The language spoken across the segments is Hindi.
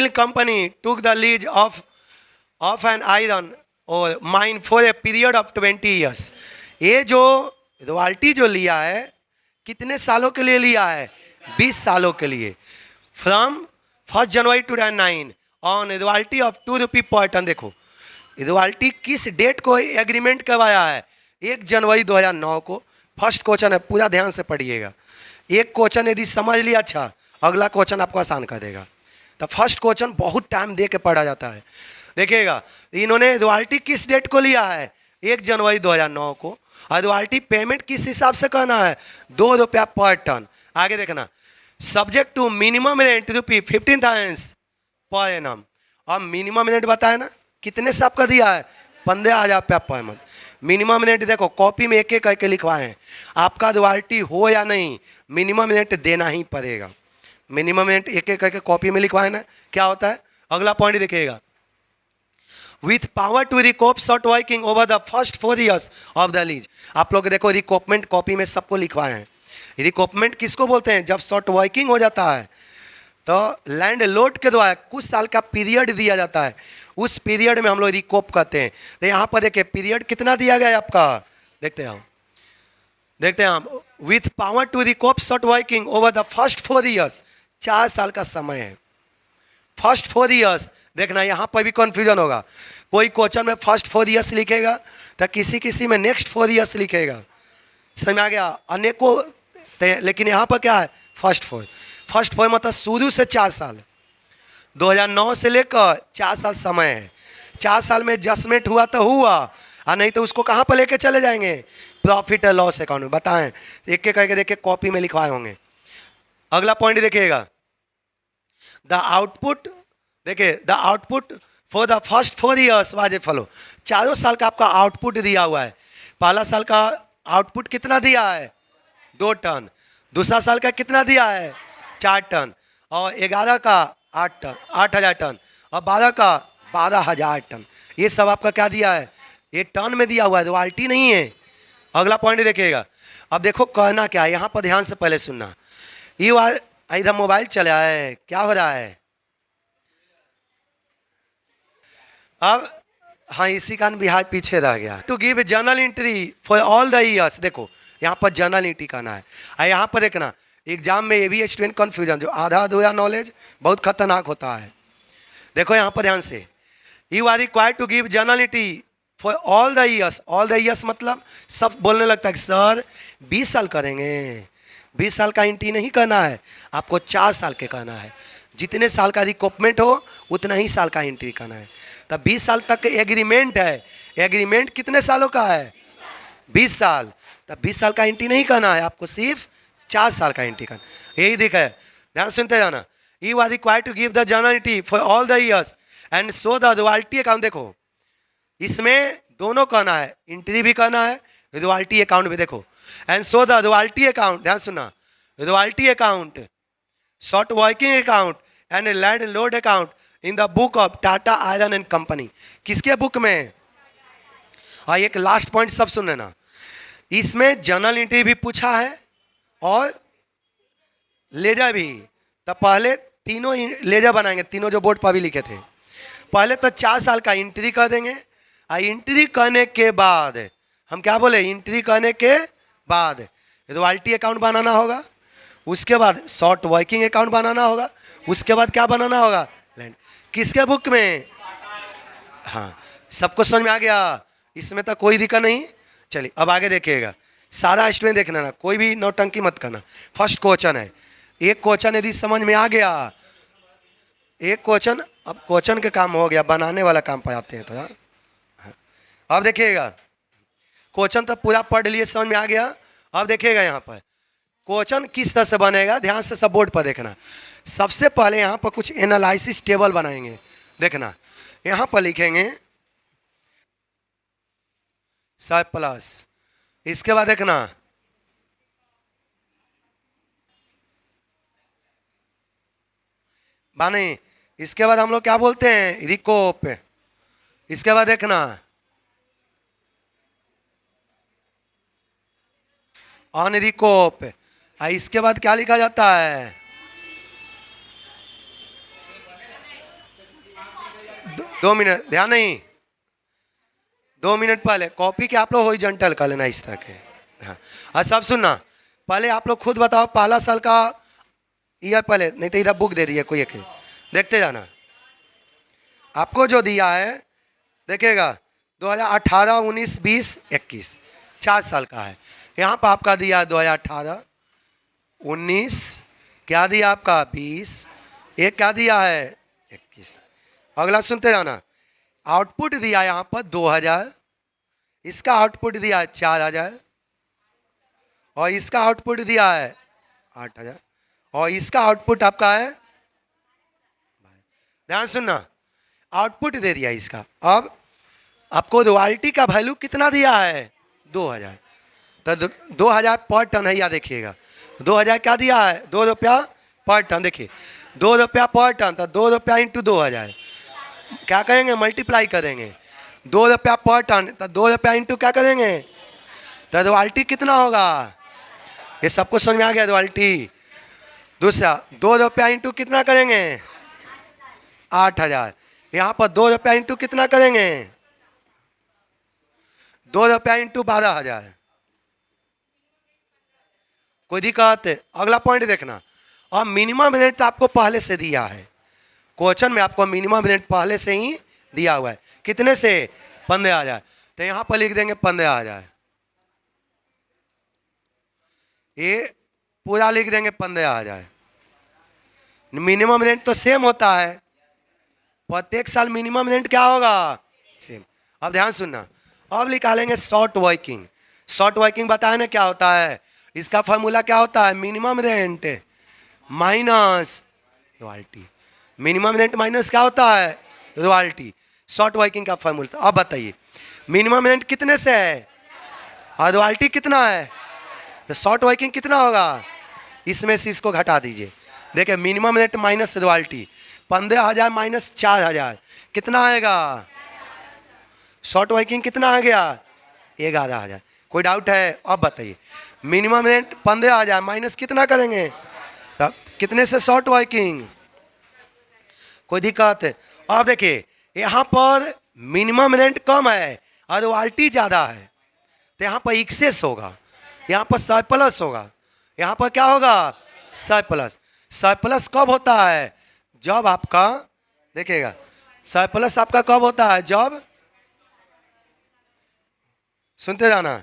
steel company took the lease of an iron और mine for a period of 20 years. ये जो रॉयल्टी जो लिया है कितने सालों के लिए लिया है? 20 सालों के लिए. From 1 January 2009 on royalty of 2 रुपी पर टन. देखो रॉयल्टी किस डेट को एग्रीमेंट करवाया है? 1 जनवरी 2009 को. फर्स्ट क्वेश्चन है, पूरा ध्यान से पढ़िएगा. एक क्वेश्चन यदि समझ लिया अच्छा, अगला क्वेश्चन आपको आसान कर देगा. तो फर्स्ट क्वेश्चन बहुत टाइम दे के पढ़ा जाता है. देखिएगा इन्होंने रॉयल्टी किस डेट को लिया है? 1 जनवरी 2009 को. और रॉयल्टी पेमेंट किस हिसाब से करना है? 2 रुपया पर टन. आगे देखना, subject to minimum rent rupee 15,000 per annum. अब मिनिमम रेंट बताया ना, कितने से आपका दिया है? 15,000 रुपया पर मंथ. मिनिमम रेंट देखो कॉपी में एक एक करके लिखवाए हैं. आपका रॉयल्टी हो या नहीं, मिनिमम रेंट देना ही पड़ेगा. मिनिमम रेंट एक एक करके कॉपी में लिखवाए ना. क्या होता है अगला पॉइंट देखिएगा, with power to recoup short working over the first 4 years of the lease. आप लोग देखो रिकॉपमेंट कॉपी में सबको लिखवाए हैं. रिकॉपमेंट किसको बोलते हैं? जब शॉर्ट वर्किंग हो जाता है तो लैंड लोड के द्वारा कुछ साल का पीरियड दिया जाता है, उस पीरियड में हम लोग रिकॉप करते हैं. तो यहाँ पर देखिए पीरियड कितना दिया गया है आपका, देखते हैं हम. With power to recoup short working over the first 4 years, 4 साल का समय है. First 4 years. देखना यहाँ पर भी कंफ्यूजन होगा. कोई क्वेश्चन में फर्स्ट 4 years लिखेगा तो किसी में नेक्स्ट 4 years लिखेगा. समझ में आ गया? अनेकों, लेकिन यहाँ पर क्या है? फर्स्ट 4 मतलब शुरू से 4 साल. 2009 से लेकर 4 साल समय है. 4 साल में एडजस्टमेंट हुआ तो हुआ, और नहीं तो उसको कहाँ पर लेके चले जाएंगे? प्रॉफिट एंड लॉस अकाउंट में. बताएं एक एक करके देखिए कॉपी में लिखवाए होंगे. अगला पॉइंट देखिएगा, द आउटपुट. देखिए the output for the first 4 years was a follow. 4 साल का आपका आउटपुट दिया हुआ है. पहला साल का आउटपुट कितना दिया है? 2 टन. दूसरा साल का कितना दिया है? 4 टन. और 11 का 8 टन, 8,000 टन. और 12 का 12,000 टन. ये सब आपका क्या दिया है? ये टन में दिया हुआ है, रॉयल्टी नहीं है. अगला पॉइंट देखिएगा. अब देखो कहना क्या है, यहाँ पर ध्यान से पहले सुनना. ये इधर मोबाइल चला है, क्या हो रहा है? अब हाँ, इसी कारण बिहार पीछे रह गया. To give journal entry for all the years. देखो यहाँ पर जर्नल एंट्री करना है. और यहाँ पर देखना एग्जाम में ये भी स्टूडेंट कन्फ्यूजन, जो आधा अधूरा नॉलेज बहुत खतरनाक होता है. देखो यहाँ पर ध्यान से, you are required to give journal entry for all the years. All the years मतलब सब बोलने लगता है कि सर 20 साल करेंगे. 20 साल का एंट्री नहीं करना है, आपको 4 साल के करना है. जितने साल का रिकॉपमेंट हो उतना ही साल का एंट्री करना है. तब 20 साल तक एग्रीमेंट है. एग्रीमेंट कितने सालों का है? 20 साल. तब 20 साल का एंट्री नहीं करना है, आपको सिर्फ 4 साल का एंट्री करना. यही दिखा है, ध्यान सुनते जाना. You are required to give the journal entry for all the years and show the royalty account. देखो इसमें दोनों करना है, एंट्री भी करना है, रॉयल्टी अकाउंट भी. देखो and show the royalty account. ध्यान सुनना, royalty account, short working account and land load account in the book of Tata iron and company. किसके बुक में? और एक लास्ट पॉइंट सब सुन लेना, इसमें जर्नल एंट्री भी पूछा है और लेजर भी. तो पहले तीनों लेजर बनाएंगे, तीनों जो बोर्ड पर भी लिखे थे. पहले तो 4 साल का एंट्री कर देंगे, और एंट्री करने के बाद हम क्या बोले? एंट्री करने के बाद रॉयल्टी अकाउंट बनाना होगा, उसके बाद शॉर्ट वर्किंग अकाउंट बनाना होगा, उसके बाद क्या बनाना होगा? लैंड. किसके बुक में? हाँ, सबको समझ में आ गया? इसमें तो कोई दिक्कत नहीं. चलिए अब आगे देखिएगा, सारा स्टूडेंट देखना ना, कोई भी नौटंकी मत करना. फर्स्ट क्वेश्चन है. एक क्वेश्चन यदि समझ में आ गया, एक क्वेश्चन, अब क्वेश्चन के काम हो गया, बनाने वाला काम पर आते हैं. तो हाँ, अब देखिएगा क्वेश्चन तो पूरा पढ़ लिए, समझ में आ गया. अब देखिएगा यहाँ पर क्वेश्चन किस तरह से बनेगा, ध्यान से सब बोर्ड पर देखना. सबसे पहले यहाँ पर कुछ एनालिसिस टेबल बनाएंगे. देखना यहाँ पर लिखेंगे सरप्लस. इसके बाद देखना बाने, इसके बाद हम लोग क्या बोलते हैं? रिकोप. इसके बाद देखना ऑन रिकोप. इसके बाद क्या लिखा जाता है? 2 मिनट ध्यान नहीं, 2 मिनट पहले कॉपी के आप लोग हॉरिजॉन्टल कर लेना इस तरह के। हाँ, और सब सुनना, पहले आप लोग खुद बताओ पहला साल का ईयर पहले, नहीं तो इधर बुक दे दिए कोई एक, देखते जाना। आपको जो दिया है देखिएगा 2018, 19, 20, 21, 4 साल का है। यहाँ पर आपका दिया है 2018, 19, क्या दिया आपका 20, एक क्या दिया है 21। अगला सुनते जाना, आउटपुट दिया यहाँ पर 2000, इसका आउटपुट दिया है 4000, और इसका आउटपुट दिया है 8000, और इसका आउटपुट आपका है, ध्यान सुनना, आउटपुट दे दिया इसका। अब आपको रॉयल्टी का वैल्यू कितना दिया है 2000, तो 2000 पर टन है, या देखिएगा 2000 क्या दिया है, 2 रुपया पर टन। देखिए 2 रुपया पर टन, तो 2 रुपया इंटू 2000 क्या करेंगे, मल्टीप्लाई करेंगे। 2 रुपया पर टन, तो 2 रुपया इंटू क्या करेंगे, तो रॉयल्टी कितना होगा, ये सबको समझ में आ गया रॉयल्टी। दूसरा 2 रुपया इंटू कितना करेंगे 8000, यहाँ पर 2 रुपया इंटू कितना करेंगे, 2 रुपया इंटू 12000। कोई दिक्कत? अगला पॉइंट देखना, और मिनिमम रेट आपको पहले से दिया है, क्वेश्चन में आपको मिनिमम रेट पहले से ही दिया हुआ है, कितने से 15000, तो यहाँ पर लिख देंगे 15000, ये पूरा लिख देंगे 15000। मिनिमम रेंट तो सेम होता है, प्रत्येक साल मिनिमम रेंट क्या होगा, सेम। अब ध्यान सुनना, अब निकालेंगे शॉर्ट वर्किंग। शॉर्ट वर्किंग बताया ना क्या होता है, इसका फॉर्मूला क्या होता है, minimum rent minus royalty. Minimum rent minus क्या होता है, रॉयल्टी, शॉर्ट वर्किंग का फॉर्मूला। अब बताइए मिनिमम रेंट कितने से है और रॉयल्टी कितना है, तो शॉर्ट वर्किंग कितना होगा, इसमें से इसको घटा दीजिए। देखिए minimum rate minus royalty, 15000 minus 4000 कितना आएगा, शॉर्ट वर्किंग कितना आ गया 11000। कोई डाउट है? अब बताइए मिनिमम रेंट 15000 माइनस कितना करेंगे, तब कितने से शॉर्ट वर्किंग, कोई दिक्कत है? अब देखिए यहाँ पर मिनिमम रेंट कम है और रॉयल्टी ज़्यादा है, तो यहाँ पर एक्सेस होगा, यहाँ पर सरप्लस होगा, यहाँ पर क्या होगा सरप्लस। सरप्लस कब होता है, जब आपका, देखिएगा सरप्लस आपका कब होता है, जब, सुनते जाना,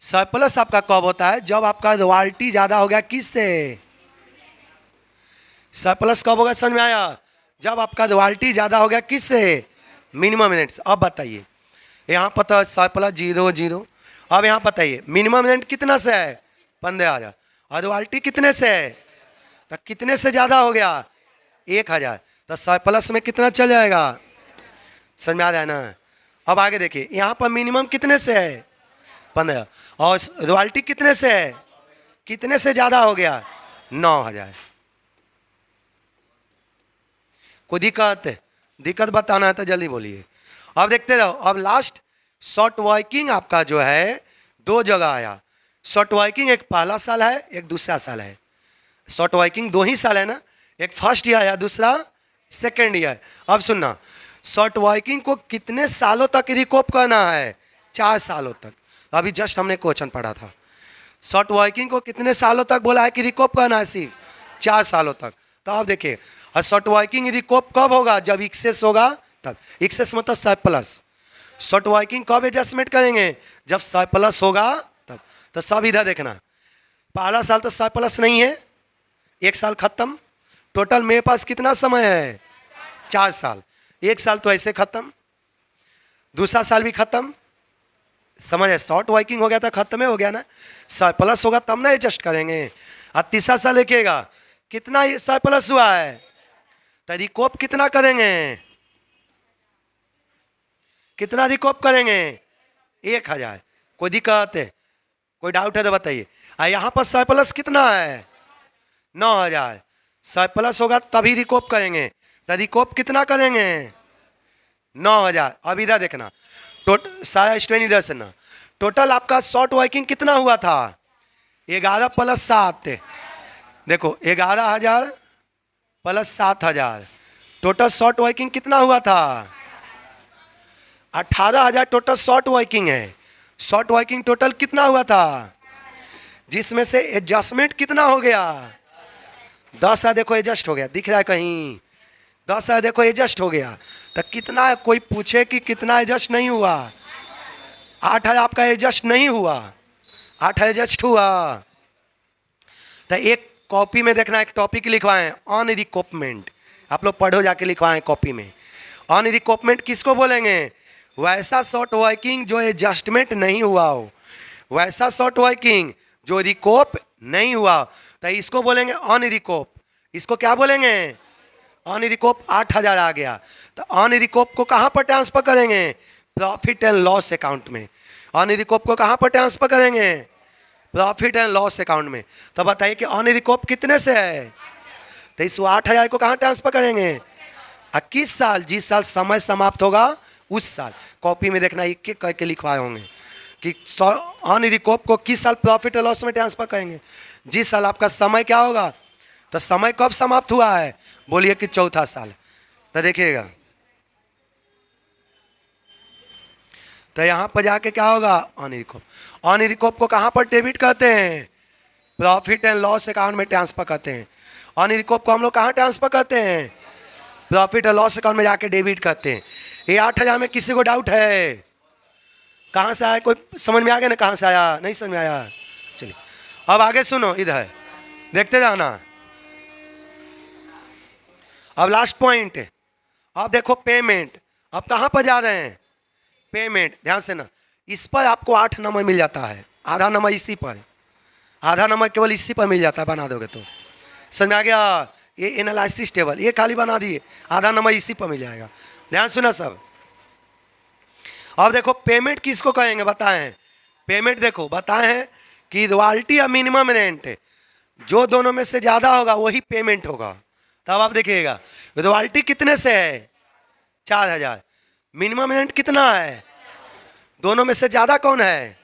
सरप्लस आपका कब होता है, जब आपका रॉयल्टी ज्यादा हो गया, किससे, सरप्लस कब होगा, समझ में आया, जब आपका रॉयल्टी ज्यादा हो गया, किससे, मिनिमम रेंट। अब बताइए यहाँ पर तो सरप्लस 0 0, अब यहाँ बताइए मिनिमम रेंट कितना से है 15000 और रॉयल्टी कितने से है, तो कितने से ज़्यादा हो गया 1000, तो सरप्लस में कितना चल जाएगा, समझ में आ रहा है ना। अब आगे देखिए यहाँ पर मिनिमम कितने से है 15 और रॉयल्टी कितने से है, कितने से ज़्यादा हो गया 9000। कोई दिक्कत? दिक्कत बताना है तो जल्दी बोलिए। अब देखते रहो, अब लास्ट शॉर्ट वर्किंग आपका जो है 2 जगह आया। शॉर्ट वर्किंग एक पहला साल है, एक दूसरा साल है। शॉर्ट वर्किंग 2 ही साल है ना, एक फर्स्ट ईयर है, दूसरा सेकेंड ईयर। अब सुनना, शॉर्ट वर्किंग को कितने सालों तक रिकॉप करना है, 4 सालों तक। अभी जस्ट हमने क्वेश्चन पढ़ा था, शॉर्ट वर्किंग को कितने सालों तक बोला है कि रिकॉप करना है, सिर्फ 4 सालों तक। तो अब देखिए शॉर्ट वर्किंग रिकॉप कब होगा, जब एक्सेस होगा तब। एक्सेस मतलब सरप्लस। शॉर्ट वर्किंग कब एडजस्टमेंट करेंगे, जब सरप्लस होगा तब। तो सब इधर देखना, पहला साल तो सरप्लस नहीं है, 1 साल खत्म। टोटल मेरे पास कितना समय है 4 साल, 1 साल तो ऐसे खत्म, दूसरा साल भी खत्म, समझ है। शॉर्ट वर्किंग हो गया था, खत्म हो गया ना, सरप्लस होगा तब ना एडजस्ट करेंगे। और तीसरा साल देखिएगा कितना सरप्लस हुआ है, तो रिकॉप कितना करेंगे, कितना रिकॉप करेंगे 1000। कोई दिक्कत है, कोई डाउट है तो बताइए। और यहाँ पर सरप्लस कितना है 9000, सरप्लस होगा तभी रिकॉप करेंगे, तो रिकॉप कितना करेंगे 9000। अब इधर देखना, सारा स्टूडेंट इधर से ना, टोटल आपका शॉर्ट वर्किंग कितना हुआ था 11 + 7, देखो 11000 + 7000, टोटल शॉर्ट वर्किंग कितना हुआ था? 18,000 टोटल शॉर्ट वर्किंग है। शॉर्ट वर्किंग टोटल कितना हुआ था, जिसमें से एडजस्टमेंट कितना हो गया? 10,000 देखो एडजस्ट हो गया, दिख रहा है कहीं? 10,000 देखो एडजस्ट हो गया। तो कितना, कोई पूछे कि कितना एडजस्ट नहीं हुआ? 8,000 आपका एडजस्ट नहीं हुआ, 8,000 एडजस्ट हुआ। तो एक कॉपी में देखना, एक टॉपिक लिखवाएं, ऑन रिकोपमेंट। आप लोग पढ़ो जाके, लिखवाएं कॉपी में। ऑन रिकोपमेंट किसको बोलेंगे? वैसा शॉर्ट वर्किंग जो एडजस्टमेंट नहीं हुआ हो, वैसा शॉर्ट वर्किंग जो रिकोप नहीं हुआ, तो इसको बोलेंगे ऑन रिकोप। इसको क्या बोलेंगे? ऑन रिकोप। 8,000 आ गया, तो ऑन रिकोप को कहाँ पर ट्रांसफर करेंगे? प्रॉफिट एंड लॉस अकाउंट में। ऑन रिकोप को कहाँ पर ट्रांसफर करेंगे? प्रॉफिट एंड लॉस अकाउंट में। तो बताइए कि ऑन रिकोप कितने से है? तो इस 8,000 को कहाँ ट्रांसफर करेंगे? किस साल? जिस साल समय समाप्त होगा उस साल। कॉपी में देखना, एक एक करके लिखवाए होंगे कि ऑन रिकोप को किस साल प्रॉफिट एंड लॉस में ट्रांसफर करेंगे। जिस साल आपका समय क्या होगा, तो समय कब समाप्त हुआ है? बोलिए कि चौथा साल। तो देखिएगा, तो यहां पर जाके क्या होगा? ऑन रिकोप। ऑन रिकोप को कहां पर डेबिट करते हैं? प्रॉफिट एंड लॉस अकाउंट में ट्रांसफर करते हैं। ऑन रिकोप को हम लोग कहां ट्रांसफर करते हैं? प्रॉफिट एंड लॉस अकाउंट में जाके डेबिट करते हैं। ये 8,000 में किसी को डाउट है? कहां से आया? कोई समझ में आ गया ना? कहां से आया? नहीं समझ में आया? चलिए अब आगे सुनो, इधर देखते जाना। अब लास्ट पॉइंट है, अब देखो पेमेंट। अब कहां पर जा रहे हैं? पेमेंट। ध्यान से ना, इस पर आपको 8 नंबर मिल जाता है, आधा नंबर इसी पर, आधा नंबर केवल इसी पर मिल जाता है। बना दोगे तो समझ में आ गया? ये एनालिसिस टेबल ये खाली बना दिए, आधा नंबर इसी पर मिल जाएगा। ध्यान सुना सब। अब देखो पेमेंट किसको कहेंगे बताएं? पेमेंट देखो बताए हैं कि रॉयल्टी या मिनिमम रेंट, जो दोनों में से ज्यादा होगा वही पेमेंट होगा। तब आप देखिएगा, रॉयल्टी कितने से है? 4,000। मिनिमम रेंट कितना है? दोनों में से ज्यादा कौन है?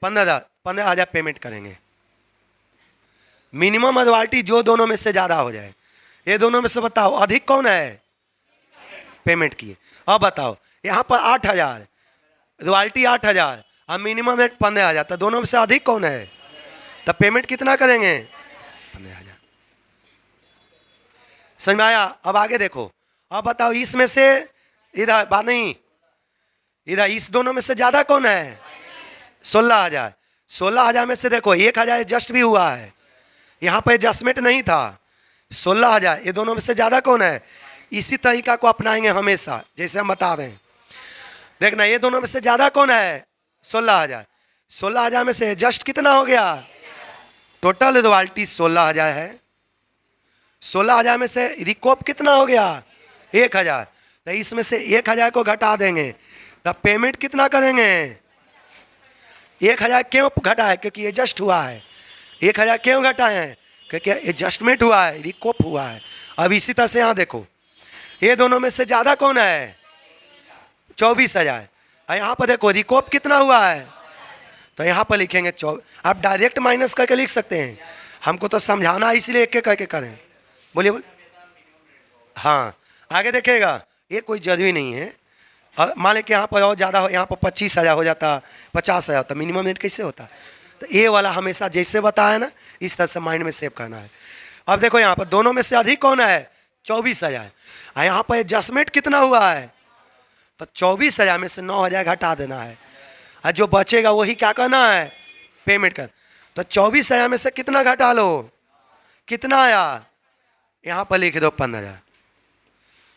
15,000। 15,000 पेमेंट करेंगे। मिनिमम रॉयल्टी जो दोनों में से ज्यादा हो जाए। ये दोनों में से बताओ अधिक कौन है? पेमेंट किए। अब बताओ, यहाँ पर 8,000 रॉयल्टी, 8,000 और मिनिमम रेट 15,000, तो दोनों में से अधिक कौन है? तब पेमेंट कितना करेंगे? 15,000। समझ में आया? अब आगे देखो, अब बताओ इसमें से, इधर बात नहीं, इधर इस दोनों में से ज्यादा कौन है? 16,000। 16,000 में से देखो 1,000 एडजस्ट भी हुआ है, यहाँ पर एडजस्टमेंट नहीं था। 16,000, ये दोनों में से ज्यादा कौन है? इसी तरीका को अपनाएंगे हमेशा, जैसे हम बता रहे हैं। देखना, ये दोनों में से ज्यादा कौन है? 16,000। 16,000 में से एडजस्ट कितना हो गया? टोटल रॉयल्टी 16,000 है। 16,000 में से रिकोप कितना हो गया? 1,000। तो इसमें से 1,000 को घटा देंगे, तब पेमेंट कितना करेंगे? 1,000 क्यों घटा है? क्योंकि एडजस्ट हुआ है। 1,000 क्यों घटाए हैं? क्योंकि एडजस्टमेंट हुआ है, रिकोप हुआ है। अब इसी तरह से यहाँ देखो, ये दोनों में से ज्यादा कौन है? 24,000। और यहाँ पर देखो रिकोप कितना हुआ है, तो यहाँ पर लिखेंगे 24। आप डायरेक्ट माइनस करके लिख सकते हैं, हमको तो समझाना है इसलिए एक एक करके करें। बोलिए बोलिए। हाँ आगे देखिएगा, ये कोई जरूरी नहीं है। और मान लें कि यहाँ पर और ज़्यादा हो, यहाँ पर 25,000 हो जाता, 50,000 होता, मिनिमम रेट कैसे होता? तो ये वाला हमेशा जैसे बताया ना, इस तरह से माइंड में सेव करना है। अब देखो यहाँ पर दोनों में से अधिक कौन है? 24,000। और यहाँ पर एडजस्टमेंट कितना हुआ है? तो 24,000 में से 9,000 घटा देना है, और जो बचेगा वही क्या करना है? पेमेंट कर। तो 24,000 में से कितना घटा लो? कितना आया? यहाँ पर लिख दो 15,000।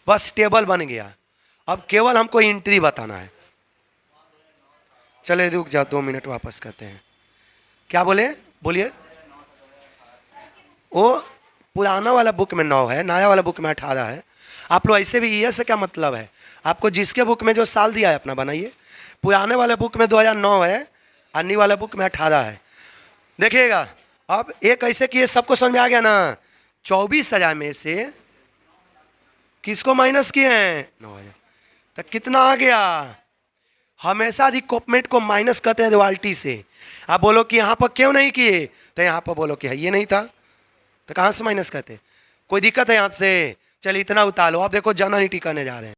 बस टेबल बन गया। अब केवल हमको एंट्री बताना है। चले रुक जाओ 2 मिनट, वापस करते हैं। क्या बोले? बोलिए। वो पुराना वाला बुक में 9 है, नया वाला बुक में 18 है। आप लोग ऐसे भी, ये से क्या मतलब है? आपको जिसके बुक में जो साल दिया है अपना बनाइए। पुराने वाले बुक में 2009 है, अन्य वाले बुक में 18 है। देखिएगा, अब एक ऐसे कि ये सबको समझ में आ गया ना? 24,000 में से किसको माइनस किए हैं? 9,000। तो कितना आ गया? हमेशा रिकोपमेंट को माइनस करते हैं रॉयल्टी से। आप बोलो कि यहाँ पर क्यों नहीं किए, तो यहाँ पर बोलो कि ये नहीं था, तो कहाँ से माइनस करते? कोई दिक्कत है यहाँ से? चलिए इतना उतार लो। आप देखो ज़्यादा नहीं टिकाने जा रहे हैं।